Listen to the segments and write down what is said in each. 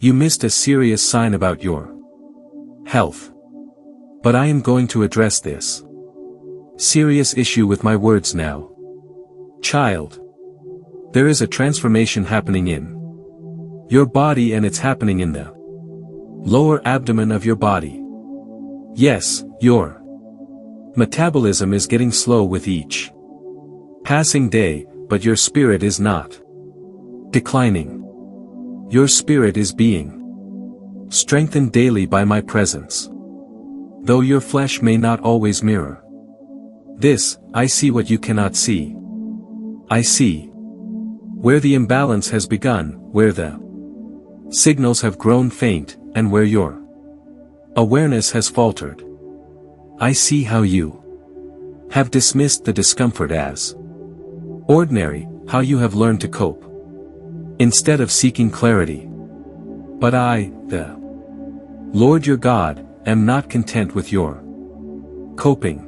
You missed a serious sign about your health. But I am going to address this serious issue with my words now. Child. There is a transformation happening in your body, and it's happening in the lower abdomen of your body. Yes, your metabolism is getting slow with each passing day, but your spirit is not declining. Your spirit is being strengthened daily by my presence. Though your flesh may not always mirror this, I see what you cannot see. I see where the imbalance has begun, where the signals have grown faint, and where your awareness has faltered. I see how you have dismissed the discomfort as ordinary, how you have learned to cope instead of seeking clarity. But I, the Lord your God, am not content with your coping.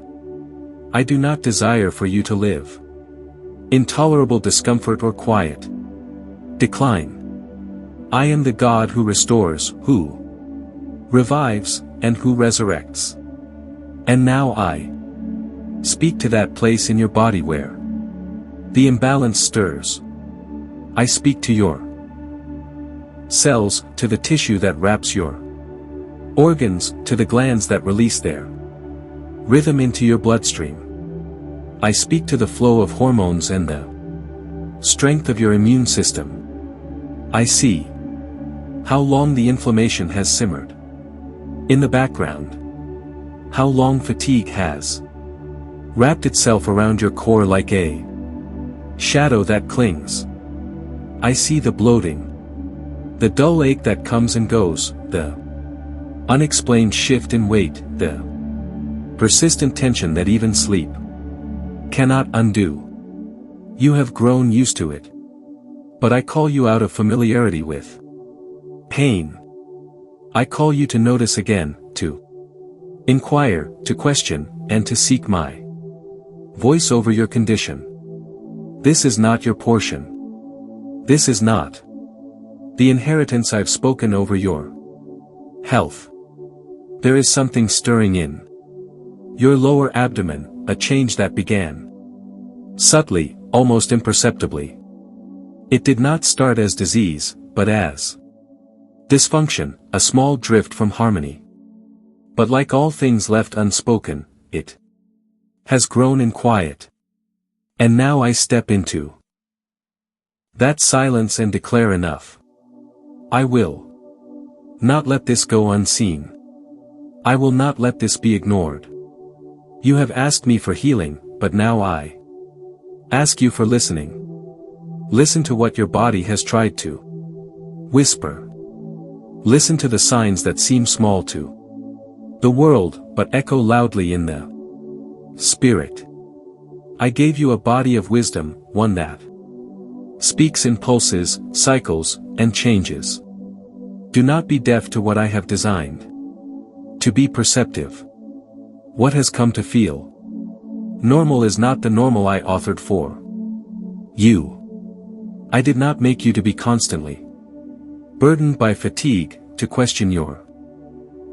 I do not desire for you to live intolerable discomfort or quiet decline. I am the God who restores, who revives, and who resurrects. And now I speak to that place in your body where the imbalance stirs. I speak to your cells, to the tissue that wraps your organs, to the glands that release their rhythm into your bloodstream. I speak to the flow of hormones and the strength of your immune system. I see how long the inflammation has simmered in the background, how long fatigue has wrapped itself around your core like a shadow that clings. I see the bloating, the dull ache that comes and goes, the unexplained shift in weight, the persistent tension that even sleep cannot undo. You have grown used to it. But I call you out of familiarity with pain. I call you to notice again, to inquire, to question, and to seek my voice over your condition. This is not your portion. This is not the inheritance I've spoken over your health. There is something stirring in your lower abdomen, a change that began subtly, almost imperceptibly. It did not start as disease, but as dysfunction, a small drift from harmony. But like all things left unspoken, it has grown in quiet. And now I step into that silence and declare enough. I will not let this go unseen. I will not let this be ignored. You have asked me for healing, but now I ask you for listening. Listen to what your body has tried to whisper. Listen to the signs that seem small to the world, but echo loudly in the spirit. I gave you a body of wisdom, one that speaks in pulses, cycles, and changes. Do not be deaf to what I have designed to be perceptive. What has come to feel normal is not the normal I authored for you. I did not make you to be constantly burdened by fatigue, to question your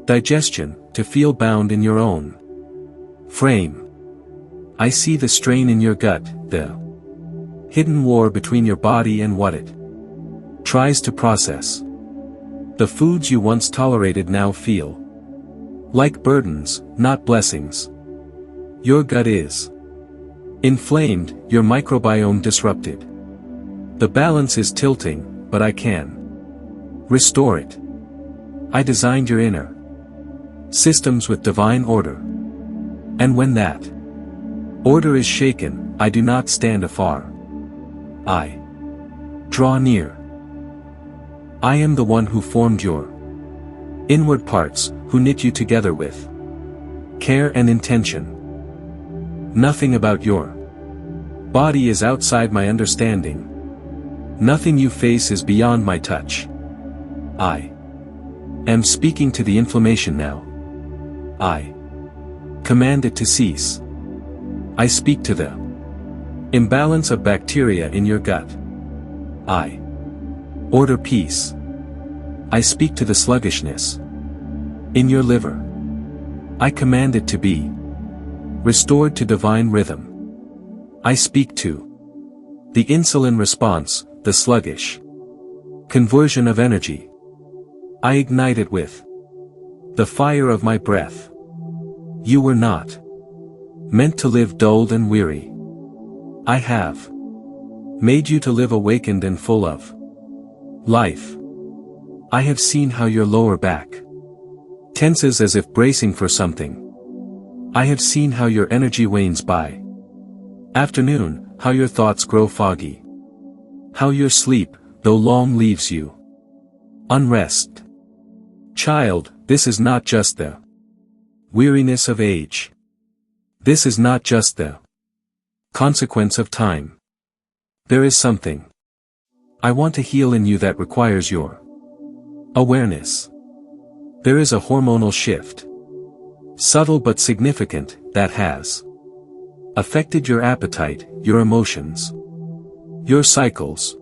digestion, to feel bound in your own frame. I see the strain in your gut, the hidden war between your body and what it tries to process. The foods you once tolerated now feel like burdens, not blessings. Your gut is inflamed, your microbiome disrupted. The balance is tilting, but I can restore it. I designed your inner systems with divine order. And when that order is shaken, I do not stand afar. I draw near. I am the one who formed your inward parts, who knit you together with care and intention. Nothing about your body is outside my understanding. Nothing you face is beyond my touch. I am speaking to the inflammation now. I command it to cease. I speak to the imbalance of bacteria in your gut. I order peace. I speak to the sluggishness in your liver. I command it to be restored to divine rhythm. I speak to the insulin response, the sluggish conversion of energy. I ignite it with the fire of my breath. You were not meant to live dulled and weary. I have made you to live awakened and full of life. I have seen how your lower back tenses as if bracing for something. I have seen how your energy wanes by afternoon, how your thoughts grow foggy, how your sleep, though long, leaves you unrest. Child, this is not just the weariness of age. This is not just the consequence of time. There is something I want to heal in you that requires your awareness. There is a hormonal shift, subtle but significant, that has affected your appetite, your emotions, your cycles.